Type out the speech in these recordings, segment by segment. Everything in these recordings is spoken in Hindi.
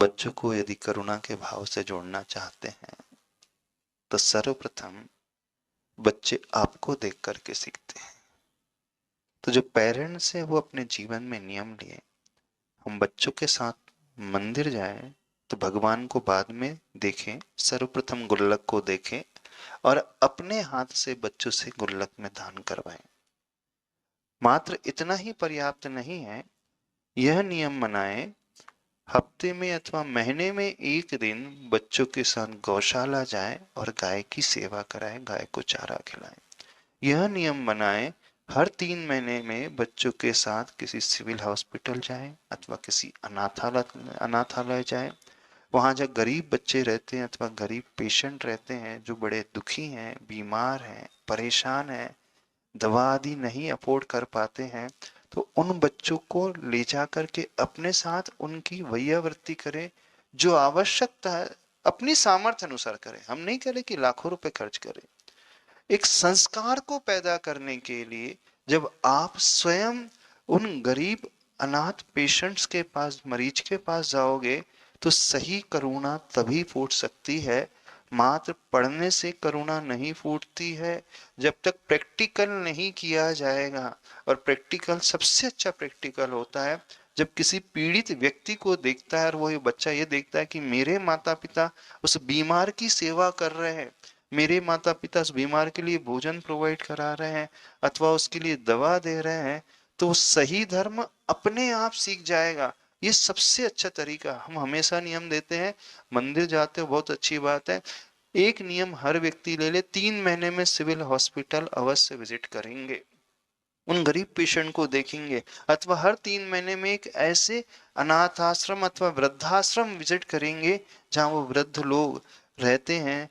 बच्चों को यदि करुणा के भाव से जोड़ना चाहते हैं तो सर्वप्रथम बच्चे आपको देख करके सीखते हैं। तो जो पेरेंट्स है वो अपने जीवन में नियम लिए, हम बच्चों के साथ मंदिर जाएं तो भगवान को बाद में देखें, सर्वप्रथम गुल्लक को देखें और अपने हाथ से बच्चों से गुल्लक में दान करवाएं। मात्र इतना ही पर्याप्त नहीं है, यह नियम बनाएं, हफ्ते में अथवा महीने में एक दिन बच्चों के साथ गौशाला जाएं और गाय की सेवा कराएं, गाय को चारा खिलाएं। यह नियम बनाएं, हर 3 महीने में बच्चों के साथ किसी सिविल हॉस्पिटल जाएं अथवा किसी अनाथालय जाएं। वहां जब गरीब बच्चे रहते हैं अथवा गरीब पेशेंट रहते हैं जो बड़े दुखी हैं, बीमार हैं, परेशान हैं, दवा आदि नहीं अफोर्ड कर पाते हैं, तो उन बच्चों को ले जा करके अपने साथ उनकी वैयावृत्ति करें। जो आवश्यकता है अपनी सामर्थ्य अनुसार करें, हम नहीं कह रहे कि लाखों रुपए खर्च करें। एक संस्कार को पैदा करने के लिए जब आप स्वयं उन गरीब अनाथ पेशेंट्स के पास, मरीज के पास जाओगे तो सही करुणा तभी फूट सकती है। मात्र पढ़ने से करुणा नहीं फूटती है, जब तक प्रैक्टिकल नहीं किया जाएगा। और प्रैक्टिकल सबसे अच्छा प्रैक्टिकल होता है जब किसी पीड़ित व्यक्ति को देखता है और वो बच्चा ये देखता है कि मेरे माता पिता उस बीमार की सेवा कर रहे हैं, मेरे माता पिता उस बीमार के लिए भोजन प्रोवाइड करा रहे हैं अथवा उसके लिए दवा दे रहे हैं, तो वो सही धर्म अपने आप सीख जाएगा। ये सबसे अच्छा तरीका। हम हमेशा नियम देते हैं, मंदिर जाते हो बहुत अच्छी बात है, एक नियम हर व्यक्ति ले ले, 3 महीने में सिविल हॉस्पिटल अवश्य विजिट करेंगे, उन गरीब पेशेंट को देखेंगे, अथवा हर 3 महीने में एक ऐसे अनाथ आश्रम अथवा वृद्धाश्रम विजिट करेंगे जहां वो वृद्ध लोग रहते हैं,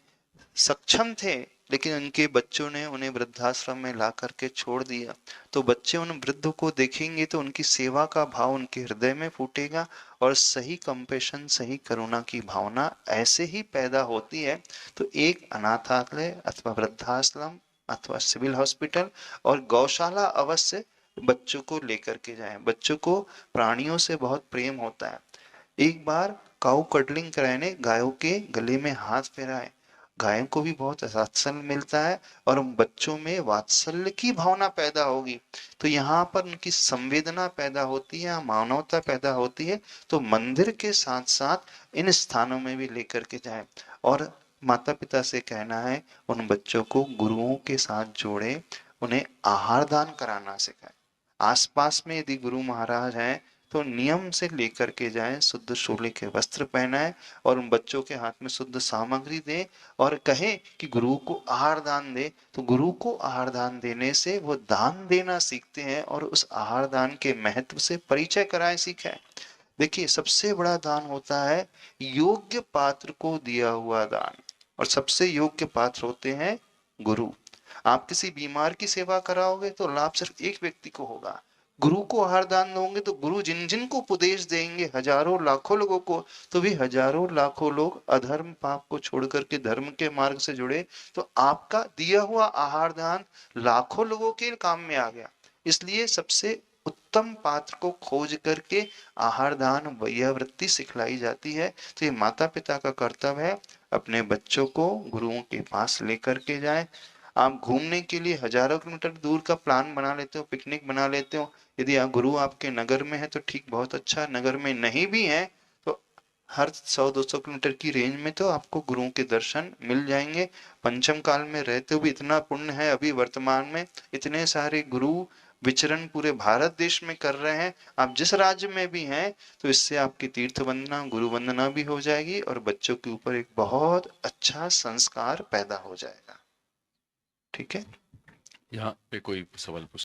सक्षम थे लेकिन उनके बच्चों ने उन्हें वृद्धाश्रम में ला करके छोड़ दिया। तो बच्चे उन वृद्धों को देखेंगे तो उनकी सेवा का भाव उनके हृदय में फूटेगा और सही कंपेशन, सही करुणा की भावना ऐसे ही पैदा होती है। तो एक अनाथालय अथवा वृद्धाश्रम अथवा सिविल हॉस्पिटल और गौशाला अवश्य बच्चों को लेकर के जाएं। बच्चों को प्राणियों से बहुत प्रेम होता है। एक बार काऊ कटलिंग कराने गायों के गले में हाथ फेराए, गायों को भी बहुत वात्सल्य मिलता है और बच्चों में वात्सल्य की भावना पैदा होगी, तो यहाँ पर उनकी संवेदना पैदा होती है, मानवता पैदा होती है। तो मंदिर के साथ साथ इन स्थानों में भी लेकर के जाए और माता पिता से कहना है उन बच्चों को गुरुओं के साथ जोड़े, उन्हें आहार दान कराना सिखाए। आसपास में यदि गुरु महाराज हैं तो नियम से लेकर के जाएं, शुद्ध शोले के वस्त्र पहनाएं और उन बच्चों के हाथ में शुद्ध सामग्री दें और कहें कि गुरु को आहार दान दे। तो गुरु को आहार दान देने से वो दान देना सीखते हैं और उस आहार दान के महत्व से परिचय कराएं, सीखें। देखिए सबसे बड़ा दान होता है योग्य पात्र को दिया हुआ दान, और सबसे योग्य पात्र होते हैं गुरु। आप किसी बीमार की सेवा कराओगे तो लाभ सिर्फ एक व्यक्ति को होगा, गुरु को आहार दान दोगे तो गुरु जिन जिन को उपदेश देंगे हजारों लाखों लोगों को, तो भी हजारों लाखों लोग अधर्म पाप को छोड़ करके धर्म के मार्ग से जुड़े। तो आपका दिया हुआ आहार दान लाखों लोगों के काम में आ गया। इसलिए सबसे उत्तम पात्र को खोज करके आहार दान वैयावृत्ति सिखलाई जाती है। तो ये माता पिता का कर्तव्य है, अपने बच्चों को गुरुओं के पास लेकर के जाएं। आप घूमने के लिए हजारों किलोमीटर दूर का प्लान बना लेते हो, पिकनिक बना लेते हो, यदि आप गुरु आपके नगर में है तो ठीक, बहुत अच्छा। नगर में नहीं भी है तो हर 100-200 किलोमीटर की रेंज में तो आपको गुरुओं के दर्शन मिल जाएंगे। पंचम काल में रहते हुए इतना पुण्य है, अभी वर्तमान में इतने सारे गुरु विचरण पूरे भारत देश में कर रहे हैं। आप जिस राज्य में भी हैं तो इससे आपकी तीर्थ वंदना, गुरु वंदना भी हो जाएगी और बच्चों के ऊपर एक बहुत अच्छा संस्कार पैदा हो जाएगा। ठीक है। यहाँ पे कोई सवाल पूछ